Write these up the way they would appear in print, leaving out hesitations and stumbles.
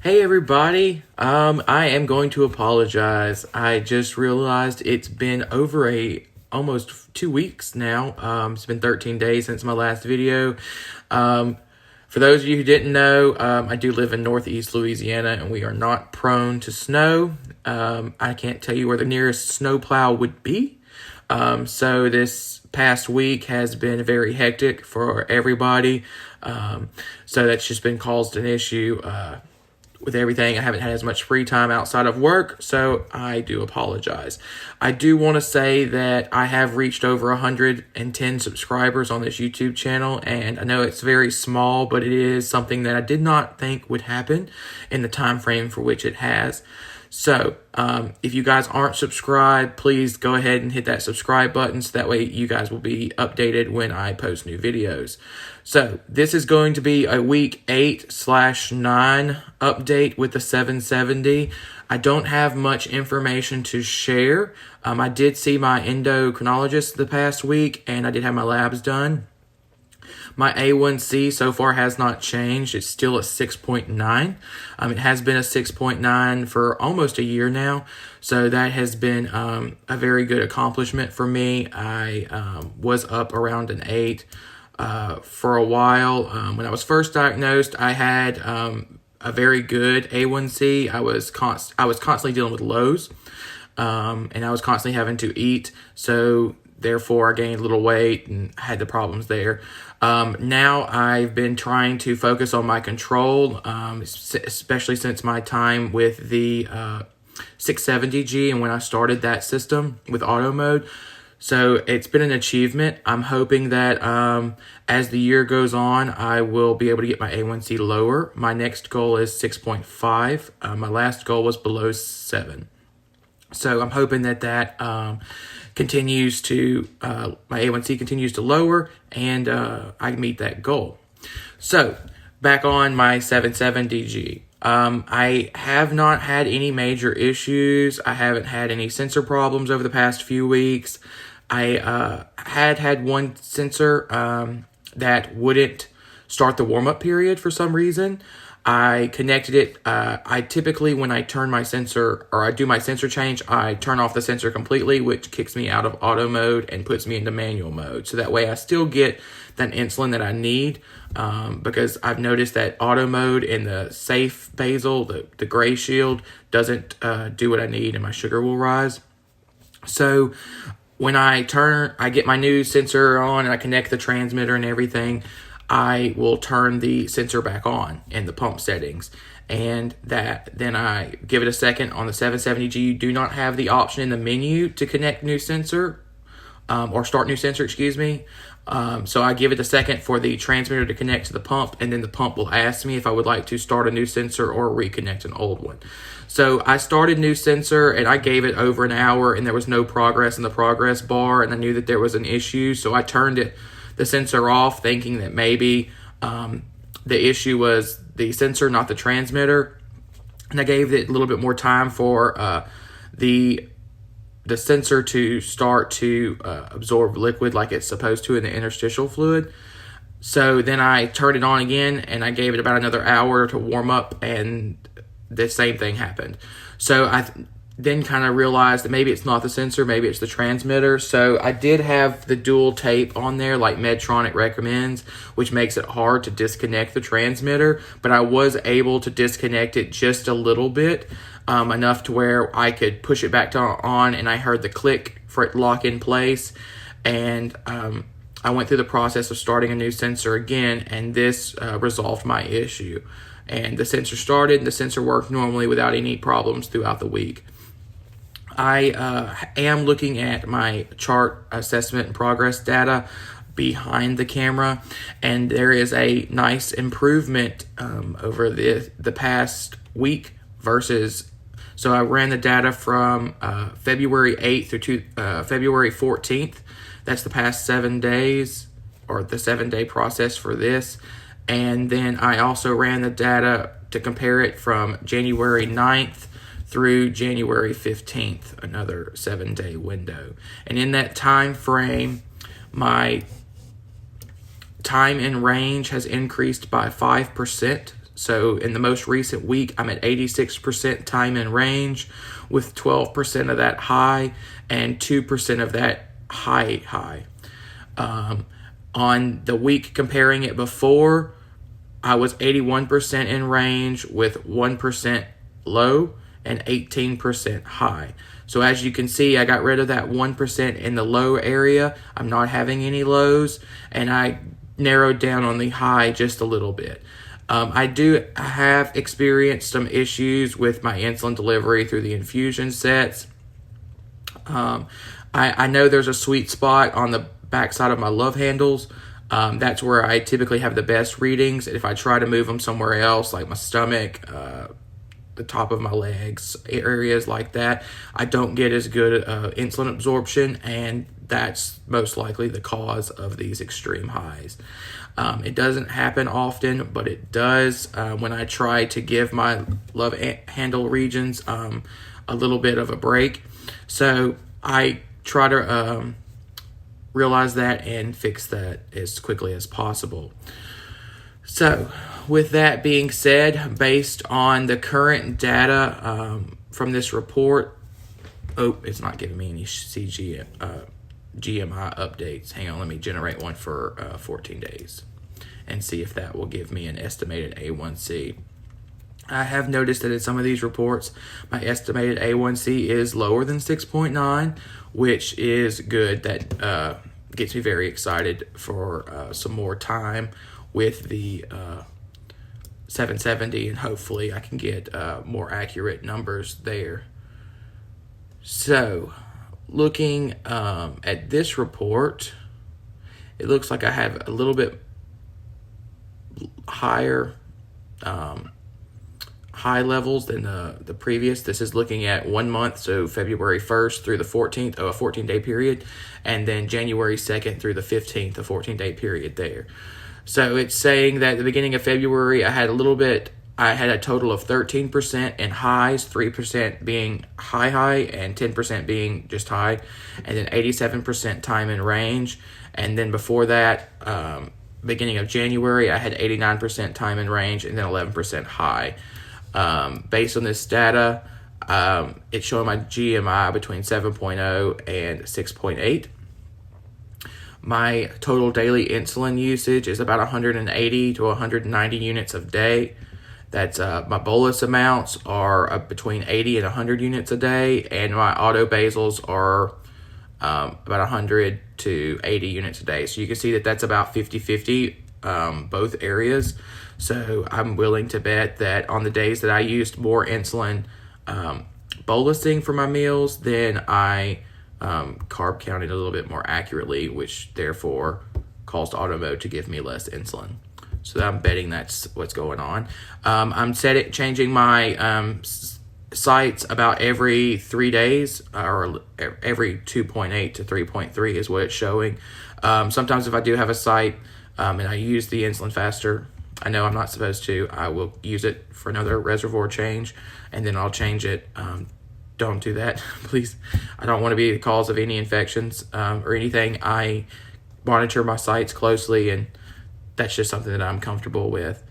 Hey everybody, I am going to apologize. I just realized it's been over almost 2 weeks now. It's been 13 days since my last video. For those of you who didn't know, I do live in Northeast Louisiana and we are not prone to snow. I can't tell you where the nearest snowplow would be. So this past week has been very hectic for everybody. So that's just been caused an issue, with everything. I haven't had as much free time outside of work, so I do apologize. I do want to say that I have reached over 110 subscribers on this YouTube channel, and I know it's very small, but it is something that I did not think would happen in the time frame for which it has. So, if you guys aren't subscribed, please go ahead and hit that subscribe button so that way you guys will be updated when I post new videos. So, this is going to be a week 8/9 update with the 770. I don't have much information to share. I did see my endocrinologist the past week, and I did have my labs done. My A1C so far has not changed. It's still a 6.9. It has been a 6.9 for almost a year now. So that has been a very good accomplishment for me. I was up around an 8 for a while. When I was first diagnosed, I had a very good A1C. I was constantly dealing with lows, and I was constantly having to eat. So therefore, I gained a little weight and had the problems there. Now I've been trying to focus on my control, especially since my time with the 670G and when I started that system with auto mode. So it's been an achievement. I'm hoping that as the year goes on, I will be able to get my A1C lower. My next goal is 6.5. My last goal was below 7. So I'm hoping that continues to, my A1C continues to lower and I meet that goal. So back on my 770G. I have not had any major issues. I haven't had any sensor problems over the past few weeks. I had one sensor that wouldn't start the warm-up period for some reason. I connected it. I typically, when I turn my sensor, or I do my sensor change, I turn off the sensor completely, which kicks me out of auto mode and puts me into manual mode. So that way I still get that insulin that I need, because I've noticed that auto mode in the safe basal, the gray shield, doesn't do what I need and my sugar will rise. So when I get my new sensor on and I connect the transmitter and everything, I will turn the sensor back on in the pump settings, and then I give it a second. On the 770G, you do not have the option in the menu to connect new sensor, or start new sensor, excuse me. So I give it a second for the transmitter to connect to the pump, and then the pump will ask me if I would like to start a new sensor or reconnect an old one. So I started new sensor and I gave it over an hour and there was no progress in the progress bar, and I knew that there was an issue. So I turned the sensor off, thinking that maybe the issue was the sensor, not the transmitter. And I gave it a little bit more time for the sensor to start to absorb liquid like it's supposed to in the interstitial fluid. So then I turned it on again and I gave it about another hour to warm up, and the same thing happened. So I then kind of realized that maybe it's not the sensor, maybe it's the transmitter. So I did have the dual tape on there like Medtronic recommends, which makes it hard to disconnect the transmitter, but I was able to disconnect it just a little bit, enough to where I could push it back on, and I heard the click for it to lock in place. And I went through the process of starting a new sensor again, and this resolved my issue. And the sensor started, and the sensor worked normally without any problems throughout the week. I am looking at my chart assessment and progress data behind the camera, and there is a nice improvement over the past week versus. So I ran the data from February 8th through to February 14th. That's the past 7 days, or the 7-day process for this. And then I also ran the data to compare it from January 9th through January 15th, another 7-day window. And in that time frame, my time in range has increased by 5%. So in the most recent week, I'm at 86% time in range, with 12% of that high and 2% of that high. On the week comparing it before, I was 81% in range with 1% low and 18% high. So as you can see, I got rid of that 1% in the low area. I'm not having any lows, and I narrowed down on the high just a little bit. I have experienced some issues with my insulin delivery through the infusion sets. I know there's a sweet spot on the backside of my love handles. That's where I typically have the best readings. If I try to move them somewhere else, like my stomach, the top of my legs, areas like that, I don't get as good insulin absorption, and that's most likely the cause of these extreme highs. It doesn't happen often, but it does when I try to give my love handle regions a little bit of a break. So I try to realize that and fix that as quickly as possible. So with that being said, based on the current data from this report, it's not giving me any GMI updates. Hang on, let me generate one for 14 days and see if that will give me an estimated A1C. I have noticed that in some of these reports, my estimated A1C is lower than 6.9, which is good. That gets me very excited for some more time with the 770, and hopefully I can get more accurate numbers there. So looking at this report, it looks like I have a little bit higher high levels than the previous. This is looking at 1 month, so February 1st through the 14th, a 14-day period, and then January 2nd through the 15th, a 14-day period there. So it's saying that at the beginning of February, I had a total of 13% in highs, 3% being high, and 10% being just high, and then 87% time in range. And then before that, beginning of January, I had 89% time in range and then 11% high. Based on this data, it's showing my GMI between 7.0 and 6.8. My total daily insulin usage is about 180 to 190 units a day. That's my bolus amounts are between 80 and 100 units a day, and my auto basals are about 100 to 80 units a day. So you can see that that's about 50-50, both areas. So I'm willing to bet that on the days that I used more insulin bolusing for my meals, then I carb counted a little bit more accurately, which therefore caused auto mode to give me less insulin. So I'm betting that's what's going on. I'm changing my sites about every 3 days, or every 2.8 to 3.3 is what it's showing. Sometimes if I do have a site and I use the insulin faster, I know I'm not supposed to, I will use it for another reservoir change, and then I'll change it. Don't do that, please. I don't want to be the cause of any infections or anything. I monitor my sites closely, and that's just something that I'm comfortable with.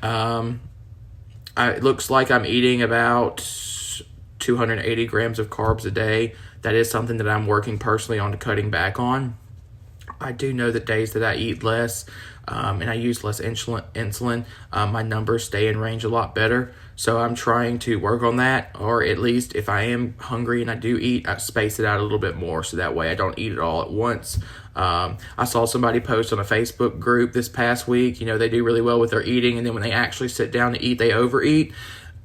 It looks like I'm eating about 280 grams of carbs a day. That is something that I'm working personally on cutting back on. I do know that days that I eat less and I use less insulin, my numbers stay in range a lot better. So I'm trying to work on that, or at least if I am hungry and I do eat, I space it out a little bit more so that way I don't eat it all at once. I saw somebody post on a Facebook group this past week, they do really well with their eating, and then when they actually sit down to eat, they overeat.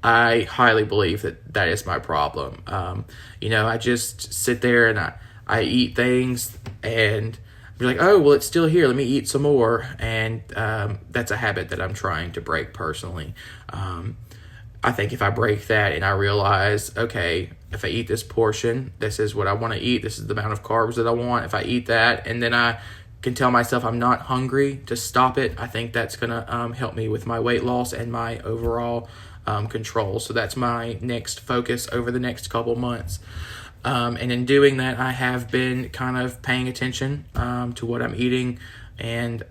I highly believe that is my problem. I just sit there and I eat things and be like, oh, well, it's still here, let me eat some more. And that's a habit that I'm trying to break personally. I think if I break that and I realize, okay, if I eat this portion, this is what I want to eat, this is the amount of carbs that I want. If I eat that and then I can tell myself I'm not hungry to stop it, I think that's going to help me with my weight loss and my overall control. So that's my next focus over the next couple months. And in doing that, I have been kind of paying attention to what I'm eating. And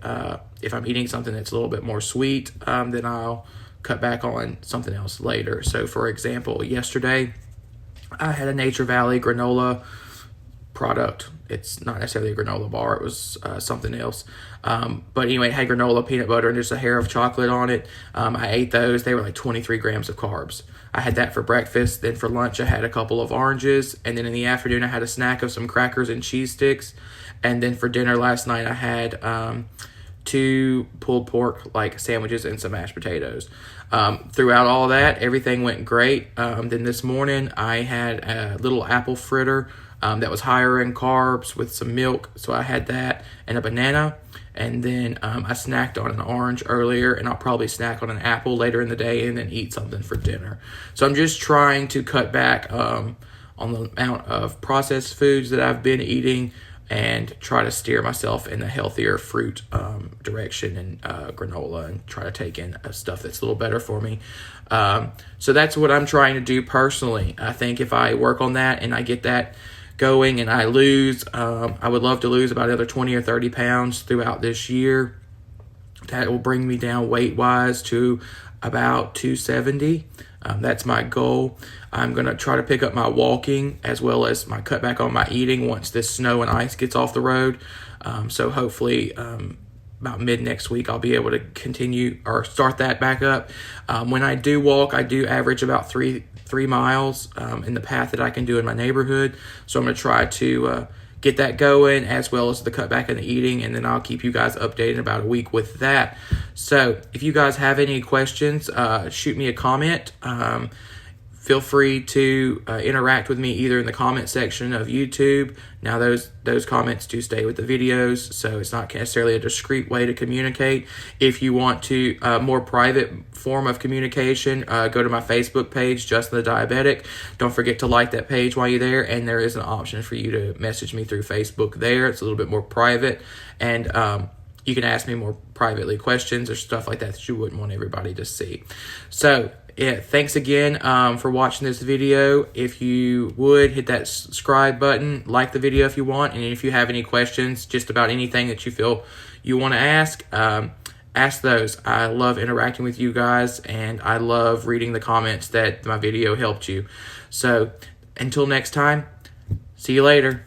if I'm eating something that's a little bit more sweet, then I'll cut back on something else later. So for example, yesterday I had a Nature Valley granola product. It's not necessarily a granola bar, it was something else. But anyway, it had granola, peanut butter, and just a hair of chocolate on it. I ate those. They were like 23 grams of carbs. I had that for breakfast. Then for lunch, I had a couple of oranges. And then in the afternoon, I had a snack of some crackers and cheese sticks. And then for dinner last night, I had 2 pulled pork like sandwiches and some mashed potatoes. Throughout all that, everything went great. Then this morning, I had a little apple fritter that was higher in carbs with some milk. So I had that and a banana. And then I snacked on an orange earlier, and I'll probably snack on an apple later in the day and then eat something for dinner. So I'm just trying to cut back on the amount of processed foods that I've been eating and try to steer myself in the healthier fruit direction and granola, and try to take in stuff that's a little better for me. So that's what I'm trying to do personally. I think if I work on that and I get that going and I lose, I would love to lose about another 20 or 30 pounds throughout this year. That will bring me down weight-wise to about 270. That's my goal. I'm going to try to pick up my walking as well as my cut back on my eating once this snow and ice gets off the road. So hopefully about mid next week, I'll be able to continue or start that back up. When I do walk, I do average about 3 miles in the path that I can do in my neighborhood. So I'm going to try to get that going, as well as the cutback in the eating, and then I'll keep you guys updated in about a week with that. So if you guys have any questions, shoot me a comment. Feel free to interact with me either in the comment section of YouTube. Now those comments do stay with the videos, so it's not necessarily a discreet way to communicate. If you want to more private form of communication, go to my Facebook page, Justin the Diabetic. Don't forget to like that page while you're there, and there is an option for you to message me through Facebook there. It's a little bit more private, and you can ask me more privately questions or stuff like that you wouldn't want everybody to see. So yeah, thanks again for watching this video. If you would, hit that subscribe button, like the video if you want, and if you have any questions just about anything that you feel you want to ask those. I love interacting with you guys, and I love reading the comments that my video helped you. So until next time, see you later.